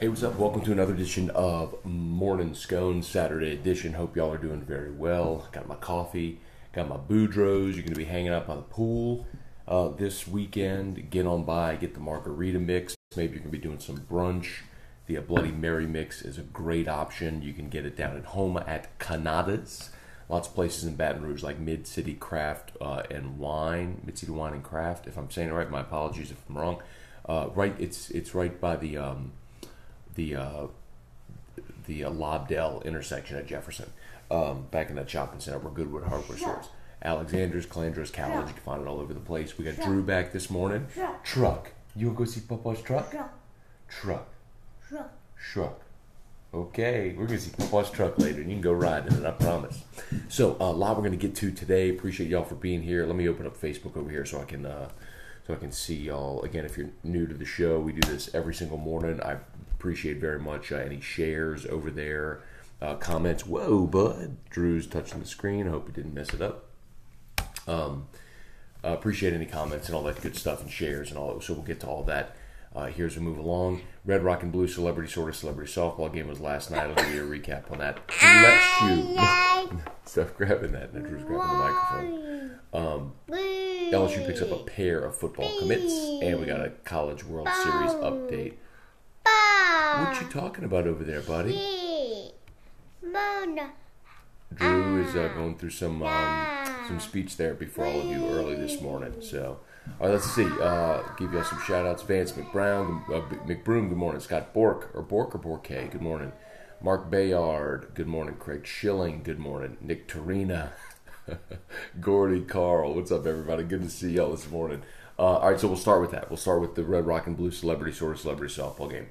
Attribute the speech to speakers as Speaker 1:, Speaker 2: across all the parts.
Speaker 1: Hey, what's up? Welcome to another edition of Morning Scone, Saturday edition. Hope y'all are doing very well. Got my coffee, got my Boudreaux. You're going to be hanging out by the pool this weekend. Get on by, get the margarita mix. Maybe you're going to be doing some brunch. The Bloody Mary mix is a great option. You can get it down at home at Canada's. Lots of places in Baton Rouge like Mid-City Craft and Wine. Mid-City Wine and Craft. If I'm saying it right, my apologies if I'm wrong. It's right by the Lobdell intersection at Jefferson, back in that shopping center where Goodwood Hardware stores. Alexander's, Calandra's, College, you can find it all over the place. We got Drew back this morning. Truck. You want to go see Papa's truck? Truck. Okay, we're going to see Papa's truck later, and you can go ride in it, I promise. So, a lot we're going to get to today. Appreciate y'all for being here. Let me open up Facebook over here so I can see y'all. Again, if you're new to the show, we do this every single morning. I appreciate very much any shares over there, comments. Whoa, bud. Drew's touching the screen. I hope he didn't mess it up. Appreciate any comments and all that good stuff and shares and all that. So we'll get to all that here as we move along. Red, Rock, and Blue Celebrity, Sorta-Celebrity softball game was last night. I'll give you a recap on that. Bless you. Stop grabbing that. And Drew's grabbing the microphone. LSU picks up a pair of football commits, and we got a College World Series update. What you talking about over there, buddy? Drew is going through some speech therapy for all of you early this morning. So, all right, let's see. Give you some shout outs. Vance McBroom, good morning. Scott Bork or Borke, good morning. Mark Bayard, good morning. Craig Schilling, good morning. Nick Torina. Gordy Carl, what's up, everybody? Good to see y'all this morning. All right, so we'll start with that. We'll start with the Red, Rock, and Blue Celebrity, Sorta-Celebrity softball game.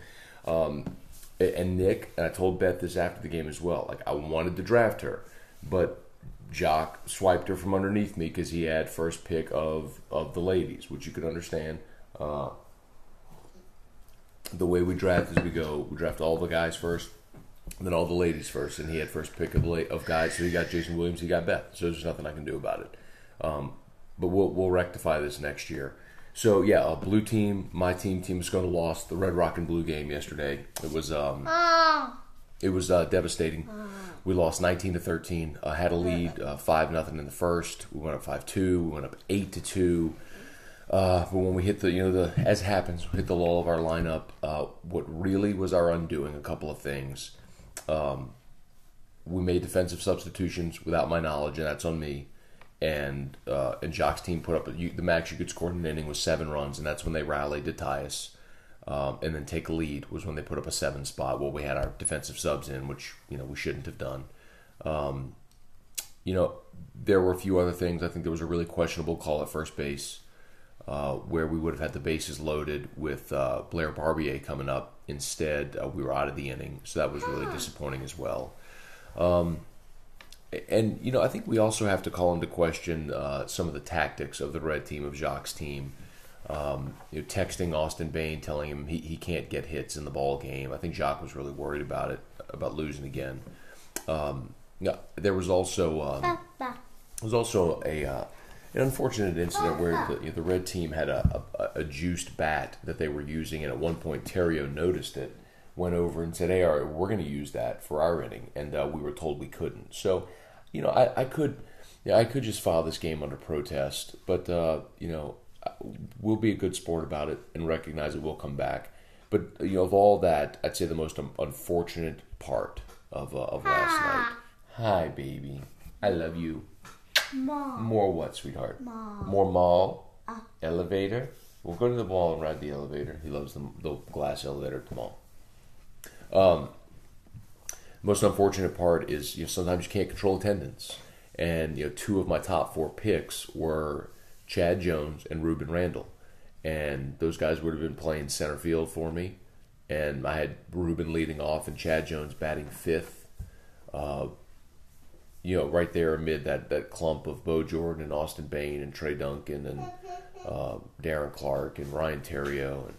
Speaker 1: And Nick, and I told Beth this after the game as well, like I wanted to draft her, but Jock swiped her from underneath me because he had first pick of the ladies, which you could understand. The way we draft is we draft all the guys first, then all the ladies first, and he had first pick of guys, so he got Jason Williams, he got Beth, so there's nothing I can do about it. But we'll rectify this next year. So yeah, blue team, my team was going to lose the Red, Rock, and Blue game yesterday. It was devastating. We lost 19-13. Had a lead 5-0 in the first. We went up 5-2. We went up 8-2. But when we hit as happens, we hit the lull of our lineup. What really was our undoing, a couple of things. We made defensive substitutions without my knowledge, and that's on me. And Jock's team put up the max you could score in an inning was 7 runs, and that's when they rallied to tie us. And then take a lead was when they put up a 7 spot. Well, we had our defensive subs in, which we shouldn't have done. There were a few other things. I think there was a really questionable call at first base where we would have had the bases loaded with Blair Barbier coming up. Instead, we were out of the inning, so that was really disappointing as well. And I think we also have to call into question some of the tactics of the red team, of Jacques' team. Texting Austin Bain, telling him he can't get hits in the ball game. I think Jacques was really worried about it, about losing again. There was also an unfortunate incident where the red team had a juiced bat that they were using, and at one point Terrio noticed it, went over and said, "Hey, all right, we're going to use that for our inning," and we were told we couldn't. So, I could just file this game under protest, but we'll be a good sport about it and recognize it will come back. But of all that, I'd say the most unfortunate part of last night. Hi, baby. I love you.
Speaker 2: Mall.
Speaker 1: More what, sweetheart?
Speaker 2: Mall.
Speaker 1: More mall? Elevator? We'll go to the mall and ride the elevator. He loves the glass elevator at the mall. Most unfortunate part is sometimes you can't control attendance. And 2 of my top 4 picks were Chad Jones and Ruben Randall. And those guys would have been playing center field for me. And I had Ruben leading off and Chad Jones batting 5th. Right there amid that clump of Bo Jordan and Austin Bain and Trey Duncan and Darren Clark and Ryan Terrio.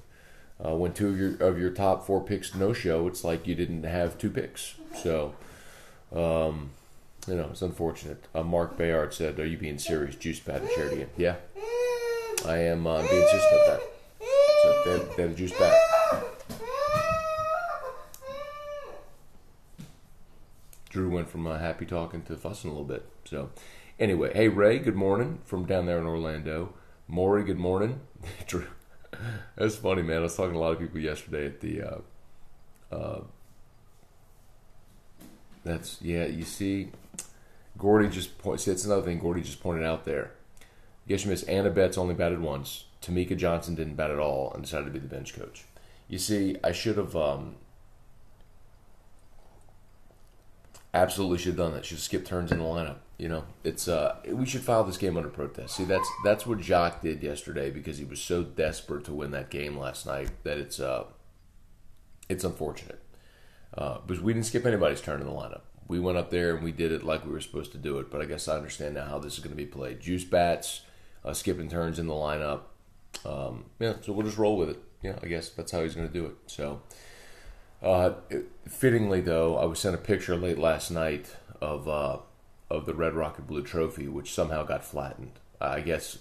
Speaker 1: And when 2 of your top 4 picks no-show, it's like you didn't have 2 picks. So, it's unfortunate. Mark Bayard said, "Are you being serious? Juice bat and charity." Yeah, I am being serious about that. So, they had a juice bat. Drew went from happy talking to fussing a little bit. So, anyway, hey Ray, good morning from down there in Orlando. Maury, good morning. Drew, that's funny, man. I was talking to a lot of people yesterday at the. You see, Gordy see, that's another thing Gordy just pointed out there. Guess you missed Anna Betts only batted once. Tamika Johnson didn't bat at all and decided to be the bench coach. You see, I should have absolutely should have done that. Should have skipped turns in the lineup. You know, it's we should file this game under protest. See, that's what Jacques did yesterday because he was so desperate to win that game last night that it's unfortunate. Because we didn't skip anybody's turn in the lineup. We went up there and we did it like we were supposed to do it. But I guess I understand now how this is going to be played. Juice bats, skipping turns in the lineup. So we'll just roll with it. Yeah, I guess that's how he's going to do it. So, fittingly though, I was sent a picture late last night of the Red Rocket Blue Trophy, which somehow got flattened. I guess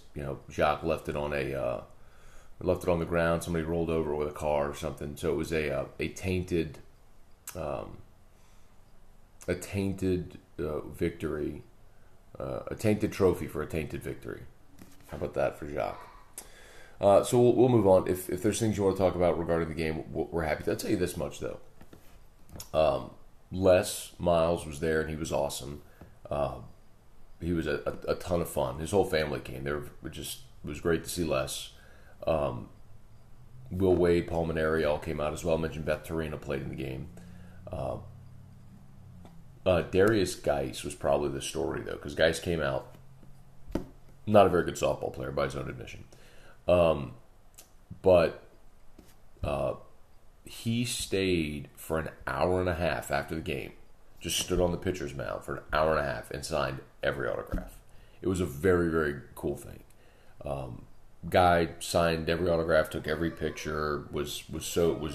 Speaker 1: Jacques left it on the ground. Somebody rolled over with a car or something. So it was a tainted victory, a tainted trophy for a tainted victory. How about that for Jacques? So we'll move on. If there's things you want to talk about regarding the game, we're happy to. I'll tell you this much, though. Les Miles was there, and he was awesome. He was a ton of fun. His whole family came. It was great to see Les. Will Wade, Paul Maneri all came out as well. I mentioned Beth Torina played in the game. Darius Geis was probably the story, though, because Geis came out. Not a very good softball player by his own admission. But he stayed for an hour and a half after the game. Just stood on the pitcher's mound for an hour and a half and signed every autograph. It was a very, very cool thing. Guy signed every autograph, took every picture, was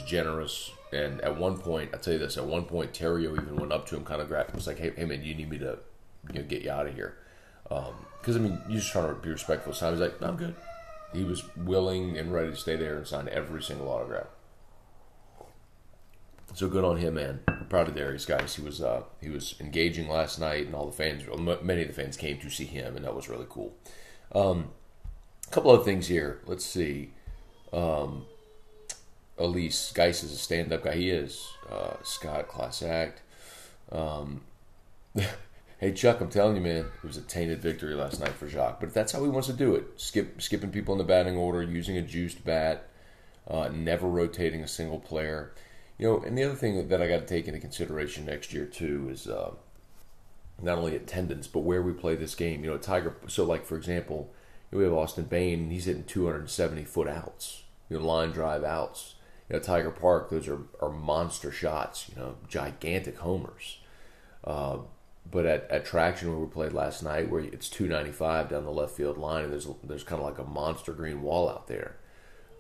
Speaker 1: generous. And at one point, I'll tell you this, Terrio even went up to him, kind of was like, hey man, you need me to get you out of here? Because, you're just trying to be respectful. So I was like, no, I'm good. He was willing and ready to stay there and sign every single autograph. So good on him, man. I'm proud of Darius, guys. He was engaging last night, and all the fans, many of the fans came to see him, and that was really cool. A couple other things here. Let's see. Elise Geis is a stand-up guy. He is. Scott, class act. Hey, Chuck, I'm telling you, man, it was a tainted victory last night for Jacques. But if that's how he wants to do it, skipping people in the batting order, using a juiced bat, never rotating a single player. And the other thing that I got to take into consideration next year, too, is not only attendance, but where we play this game. Tiger, so like, for example, we have Austin Bain, and he's hitting 270-foot outs, line drive outs. Tiger Park, those are monster shots, gigantic homers. But at Traction, where we played last night, where it's 295 down the left field line, and there's kind of like a monster green wall out there.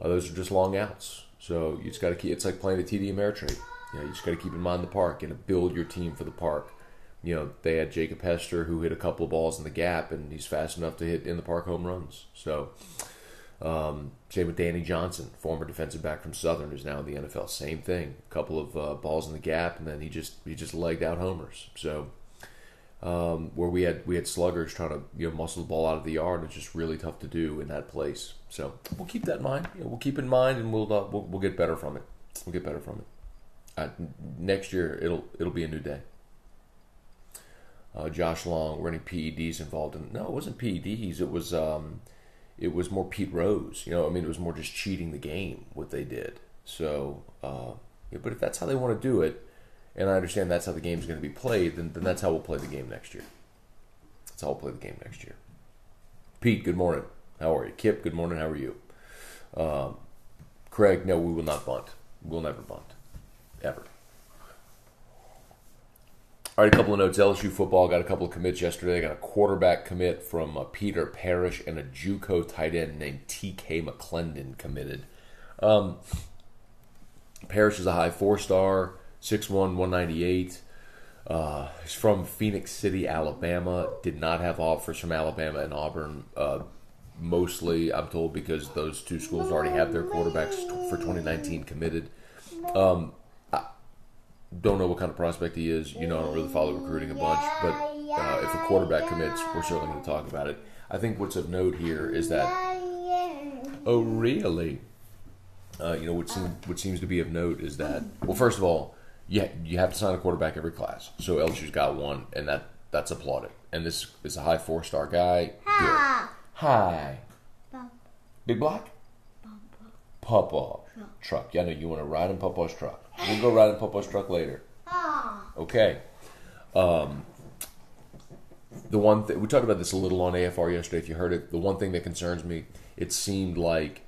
Speaker 1: Those are just long outs. So you just got to keep. It's like playing the TD Ameritrade. You just got to keep in mind the park and build your team for the park. They had Jacob Hester, who hit a couple of balls in the gap, and he's fast enough to hit in the park home runs. So same with Danny Johnson, former defensive back from Southern, who's now in the NFL. Same thing, a couple of balls in the gap, and then he just legged out homers. So. Where we had sluggers trying to muscle the ball out of the yard, and it's just really tough to do in that place. So we'll keep that in mind. We'll keep in mind, and we'll get better from it. We'll get better from it. Next year it'll be a new day. Josh Long, were any PEDs involved in? No, it wasn't PEDs. It was more Pete Rose. It was more just cheating the game what they did. So, but if that's how they want to do it. And I understand that's how the game's going to be played, then that's how we'll play the game next year. That's how we'll play the game next year. Pete, good morning. How are you? Kip, good morning. How are you? Craig, no, we will not bunt. We'll never bunt. Ever. All right, a couple of notes. LSU football got a couple of commits yesterday. Got a quarterback commit from Peter Parrish and a JUCO tight end named T.K. McClendon committed. Parrish is a high 4-star. 6'1", 198. He's from Phoenix City, Alabama. Did not have offers from Alabama and Auburn. Mostly, I'm told, because those two schools already have their quarterbacks for 2019 committed. don't know what kind of prospect he is. I don't really follow recruiting a bunch, but if a quarterback commits, we're certainly going to talk about it. I think what's of note here is that, oh really? What seems to be of note is that, well, first of all, you have to sign a quarterback every class. So LSU's got one, and that's applauded. And this is a high 4-star guy. Good. Hi. Big Black? Papa. Truck. Yeah, I know you want to ride in Papa's truck. We'll go ride in Papa's truck later. Okay. The one thing, we talked about this a little on AFR yesterday, if you heard it. The one thing that concerns me, it seemed like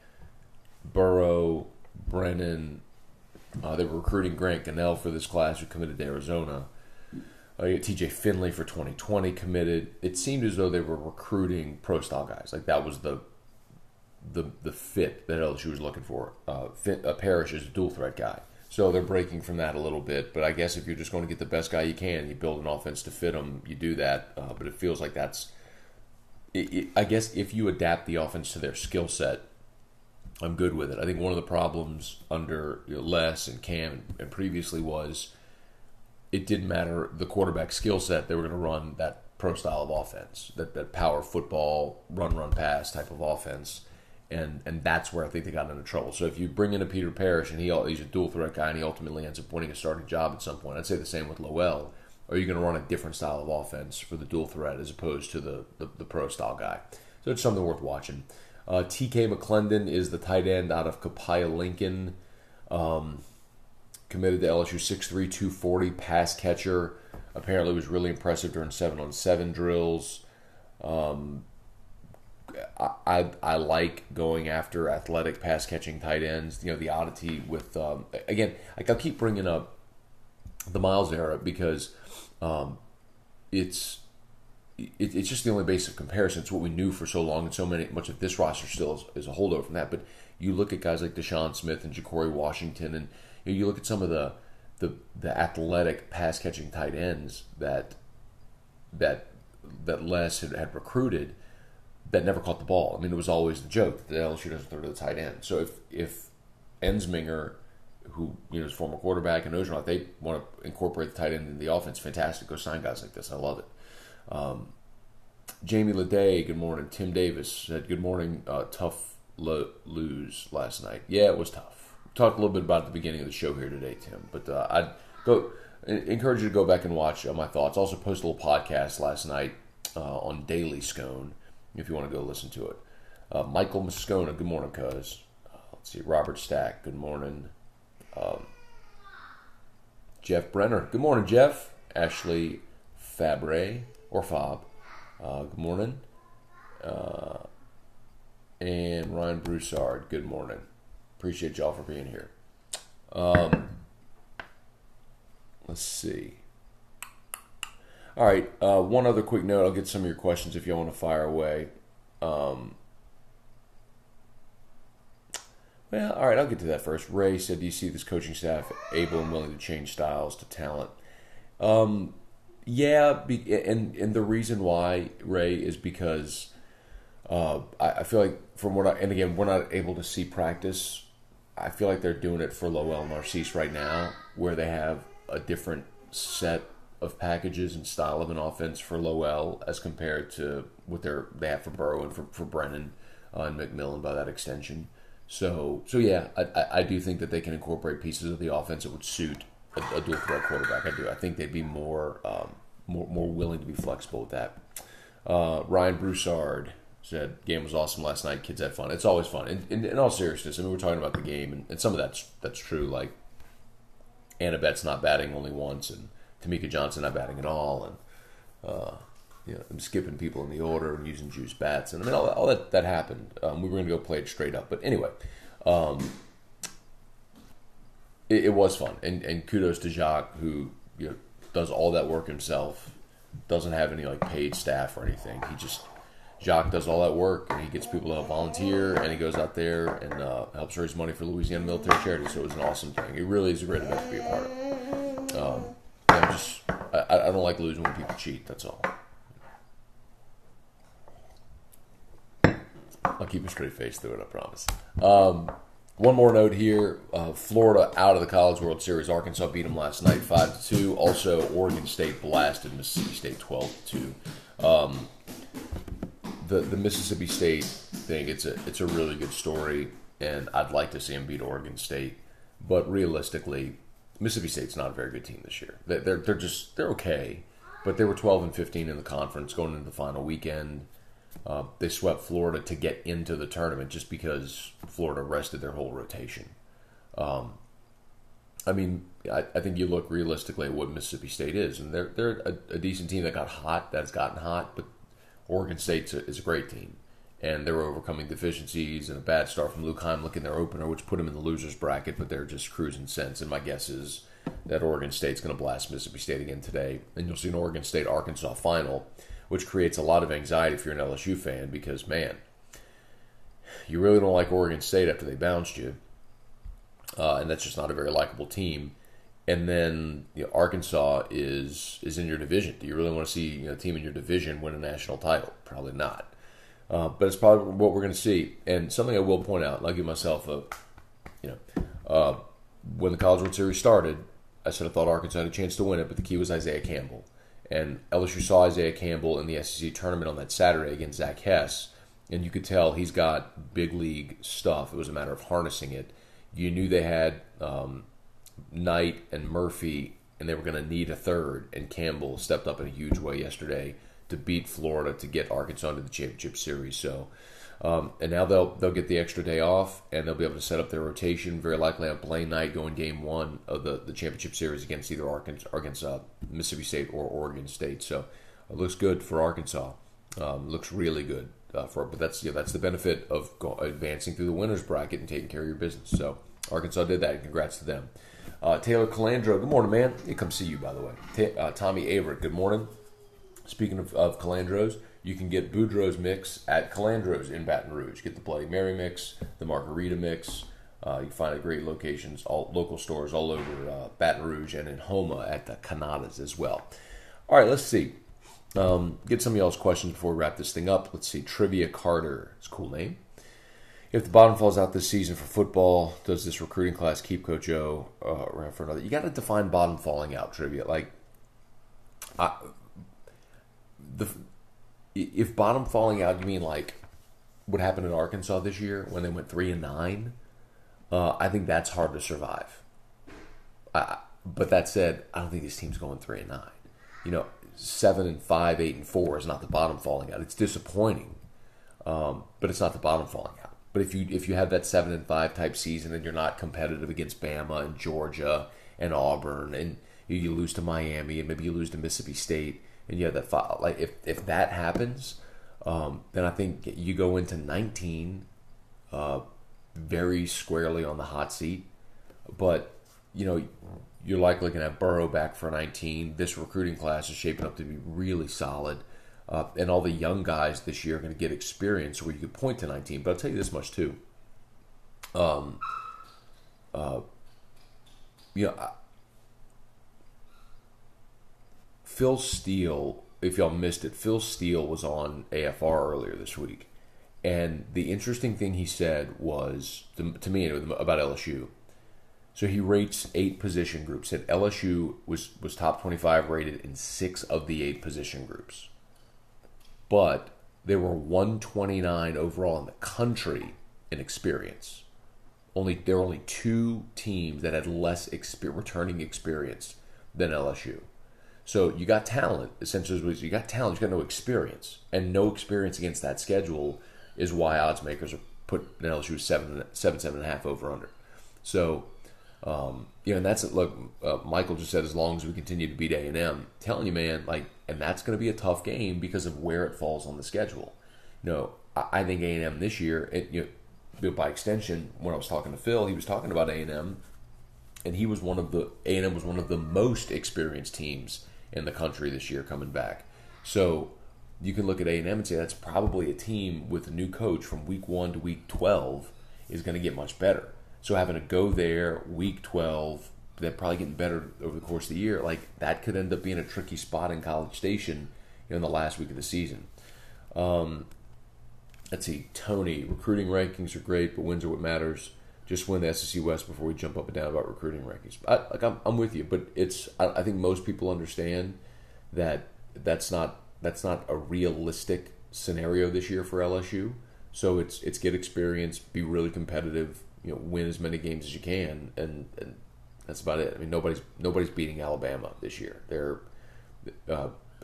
Speaker 1: Burrow, Brennan, they were recruiting Grant Gunnell for this class who committed to Arizona. TJ Finley for 2020 committed. It seemed as though they were recruiting pro-style guys. Like that was the fit that LSU was looking for. Parrish is a dual-threat guy. So they're breaking from that a little bit. But I guess if you're just going to get the best guy you can, you build an offense to fit him, you do that. But it feels like that's... I guess if you adapt the offense to their skill set, I'm good with it. I think one of the problems under Les and Cam and previously was it didn't matter the quarterback skill set. They were going to run that pro style of offense, that power football, run, pass type of offense. And that's where I think they got into trouble. So if you bring in a Peter Parrish and he's a dual threat guy and he ultimately ends up winning a starting job at some point, I'd say the same with Lowell. Are you going to run a different style of offense for the dual threat as opposed to the pro style guy? So it's something worth watching. TK McClendon is the tight end out of Copiah Lincoln. Committed to LSU, 6'3", 240, pass catcher. Apparently was really impressive during 7-on-7 drills. I like going after athletic pass-catching tight ends. The oddity with, again, like I'll keep bringing up the Miles era because it's just the only base of comparison. It's what we knew for so long, and much of this roster still is a holdover from that. But you look at guys like Deshaun Smith and Ja'Cory Washington, and you look at some of the athletic pass catching tight ends that Les had recruited that never caught the ball. I mean, it was always the joke that LSU doesn't throw to the tight end. So if Ensminger, who is a former quarterback and knows not, they want to incorporate the tight end in the offense, fantastic. Go sign guys like this. I love it. Jamie Leday, good morning. Tim Davis said, good morning. Tough lose last night. Yeah, it was tough. Talked a little bit about it at the beginning of the show here today, Tim. But I'd encourage you to go back and watch my thoughts. Also posted a little podcast last night on Daily Scone, if you want to go listen to it. Michael Moscona, good morning, cuz. Let's see, Robert Stack, good morning. Jeff Brenner, good morning, Jeff. Ashley Fabre, or Fob, good morning. And Ryan Broussard, good morning. Appreciate y'all for being here. Let's see. All right, one other quick note. I'll get some of your questions if y'all want to fire away. Well, all right, I'll get to that first. Ray said, do you see this coaching staff able and willing to change styles to talent? Yeah, and the reason why, Ray, is because I feel like and again, we're not able to see practice. I feel like they're doing it for Lowell and Narcisse right now, where they have a different set of packages and style of an offense for Lowell as compared to what they have for Burrow and for Brennan and McMillan by that extension. So yeah, I do think that they can incorporate pieces of the offense that would suit a dual threat quarterback. I do. I think they'd be more willing to be flexible with that. Ryan Broussard said, game was awesome last night. Kids had fun. It's always fun. In all seriousness, I mean, we're talking about the game, and some of that's true. Like, Annabette's not batting only once, and Tamika Johnson not batting at all, and I'm skipping people in the order and using juice bats. And I mean, all that happened. We were going to go play it straight up. But anyway, it was fun. And kudos to Jacques, who does all that work himself, doesn't have any paid staff or anything. Jacques does all that work, and he gets people to volunteer, and he goes out there and helps raise money for Louisiana Military Charity. So it was an awesome thing. It really is a great event to be a part of. I don't like losing when people cheat. That's all. I'll keep a straight face through it, I promise. One more note here: Florida out of the College World Series. Arkansas beat them last night, 5-2. Also, Oregon State blasted Mississippi State 12-2. The Mississippi State thing, it's a really good story, and I'd like to see them beat Oregon State. But realistically, Mississippi State's not a very good team this year. They're okay, but they were 12-15 in the conference going into the final weekend. They swept Florida to get into the tournament just because Florida rested their whole rotation. I think you look realistically at what Mississippi State is, and they're a decent team that's gotten hot, but Oregon State is a great team, and they're overcoming deficiencies and a bad start from Luke Heimlich in their opener, which put them in the losers bracket, but they're just cruising since, and my guess is that Oregon State's going to blast Mississippi State again today, and you'll see an Oregon State-Arkansas final, which creates a lot of anxiety if you're an LSU fan because, man, you really don't like Oregon State after they bounced you, and that's just not a very likable team. And then Arkansas is in your division. Do you really want to see a team in your division win a national title? Probably not. But it's probably what we're going to see. And something I will point out, and I'll give myself when the College World Series started, I said I thought Arkansas had a chance to win it, but the key was Isaiah Campbell. And LSU saw Isaiah Campbell in the SEC tournament on that Saturday against Zach Hess, and you could tell he's got big league stuff. It was a matter of harnessing it. You knew they had Knight and Murphy, and they were going to need a third, and Campbell stepped up in a huge way yesterday to beat Florida to get Arkansas into the championship series. So, and now they'll get the extra day off, and they'll be able to set up their rotation. Very likely have Blaine Knight going game one of the championship series against either Arkansas, Mississippi State, or Oregon State. So it looks good for Arkansas. Looks really good but that's the benefit of advancing through the winners bracket and taking care of your business. So Arkansas did that. Congrats to them. Taylor Calandro, good morning, man. He come see you, by the way. Tommy Averett, good morning. Speaking of Calandros, you can get Boudreaux's mix at Calandro's in Baton Rouge. Get the Bloody Mary mix, the Margarita mix. You can find it at great locations, all local stores all over Baton Rouge and in Homa at the Canadas as well. All right, let's see. Get some of y'all's questions before we wrap this thing up. Let's see. Trivia Carter. It's a cool name. If the bottom falls out this season for football, does this recruiting class keep Coach O around for another? You got to define bottom falling out, Trivia. If bottom falling out, you mean like what happened in Arkansas this year when they went 3-9? I think that's hard to survive. But that said, I don't think this team's going 3-9. 7-5, 8-4 is not the bottom falling out. It's disappointing, but it's not the bottom falling out. But if you have that 7-5 type season and you're not competitive against Bama and Georgia and Auburn, and you lose to Miami and maybe you lose to Mississippi State, and you have that file, like if that happens, then I think you go into 19 very squarely on the hot seat. But you're likely going to have Burrow back for 19. This recruiting class is shaping up to be really solid. And all the young guys this year are going to get experience where you could point to 19. But I'll tell you this much, too. Phil Steele, if y'all missed it, Phil Steele was on AFR earlier this week. And the interesting thing he said was, to me, about LSU. So he rates 8 position groups. Said LSU was top 25 rated in 6 of the 8 position groups. But there were 129 overall in the country in experience. There were only 2 teams that had less returning experience than LSU. So you got talent. Essentially, you got talent. You got no experience, and no experience against that schedule is why odds makers are put LSU 7.5 over under. So. And that's it. Look, Michael just said as long as we continue to beat A&M, telling you, man, and that's going to be a tough game because of where it falls on the schedule. I think A&M this year, by extension, when I was talking to Phil, he was talking about A&M, and A&M was one of the most experienced teams in the country this year coming back. So you can look at A&M and say that's probably a team with a new coach from week 1 to week 12 is going to get much better. So having to go there week 12, they're probably getting better over the course of the year. That could end up being a tricky spot in College Station in the last week of the season. Let's see, Tony, recruiting rankings are great, but wins are what matters. just win the SEC West before we jump up and down about recruiting rankings. I'm with you, but I think most people understand that that's not a realistic scenario this year for LSU. So it's get experience, be really competitive, win as many games as you can, and that's about it. I mean, nobody's beating Alabama this year.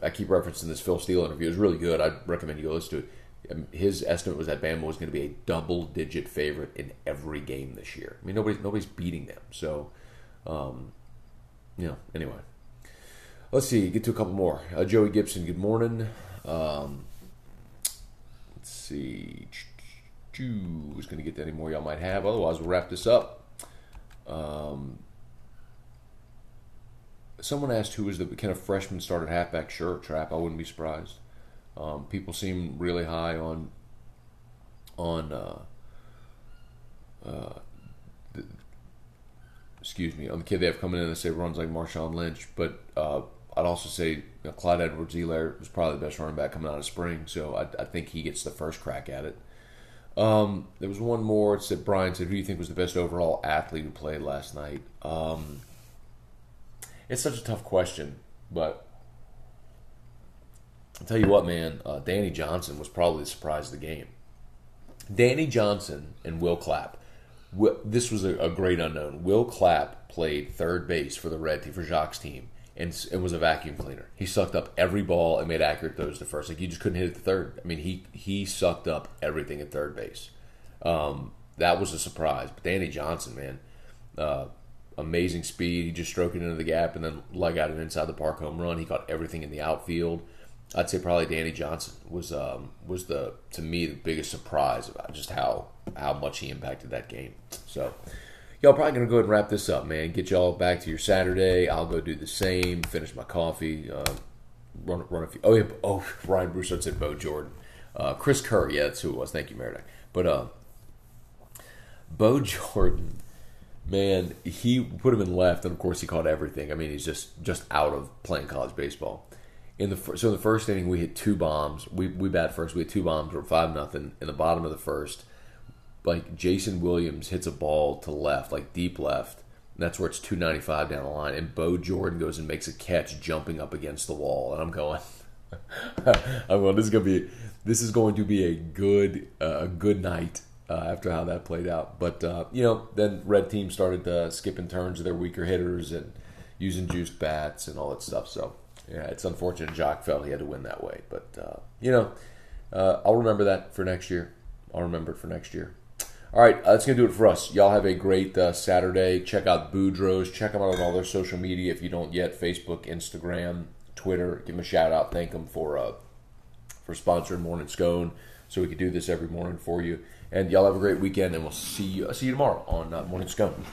Speaker 1: I keep referencing this Phil Steele interview. It was really good. I'd recommend you go listen to it. His estimate was that Bama was going to be a double-digit favorite in every game this year. I mean, nobody's beating them. So, anyway. Let's see. Get to a couple more. Joey Gibson, good morning. Let's see. Who's going to get to any more y'all might have? Otherwise, we'll wrap this up. Someone asked who was can a freshman start at halfback? Sure, Trap. I wouldn't be surprised. People seem really high on the kid they have coming in and say runs like Marshawn Lynch. But I'd also say Clyde Edwards-Helaire was probably the best running back coming out of spring. So I think he gets the first crack at it. There was one more. It said Brian said, who do you think was the best overall athlete who played last night? It's such a tough question, but I'll tell you what, man. Danny Johnson was probably the surprise of the game. Danny Johnson and Will Clapp. This was a great unknown. Will Clapp played third base for the red team, for Jacques' team, and was a vacuum cleaner. He sucked up every ball and made accurate throws to first. Like, you just couldn't hit it to third. I mean, he sucked up everything at third base. That was a surprise. But Danny Johnson, man, amazing speed. He just stroked it into the gap and then leg out an inside the park home run. He caught everything in the outfield. I'd say probably Danny Johnson was to me the biggest surprise about just how much he impacted that game. So y'all probably gonna go ahead and wrap this up, man. Get y'all back to your Saturday. I'll go do the same. Finish my coffee. Run a few. Oh yeah. Oh, Ryan Broussard said Bo Jordan. Chris Kerr. Yeah, that's who it was. Thank you, Meredith. But Bo Jordan. Man, he put him in left, and of course he caught everything. I mean, he's just out of playing college baseball. In the first inning, we hit two bombs. We bat first. We hit two bombs. We're 5-0. In the bottom of the first, like Jason Williams hits a ball to left, like deep left. And that's where it's 295 down the line. And Bo Jordan goes and makes a catch, jumping up against the wall. And I'm going, this is going to be a good night. After how that played out. But, then red team started skipping turns of their weaker hitters and using juiced bats and all that stuff. So, yeah, it's unfortunate Jock felt he had to win that way. But, I'll remember that for next year. I'll remember it for next year. All right, that's going to do it for us. Y'all have a great Saturday. Check out Boudreaux. Check them out on all their social media if you don't yet. Facebook, Instagram, Twitter. Give them a shout-out. Thank them for sponsoring Morning Scone so we can do this every morning for you. And y'all have a great weekend, and we'll see you tomorrow on Morning Scone.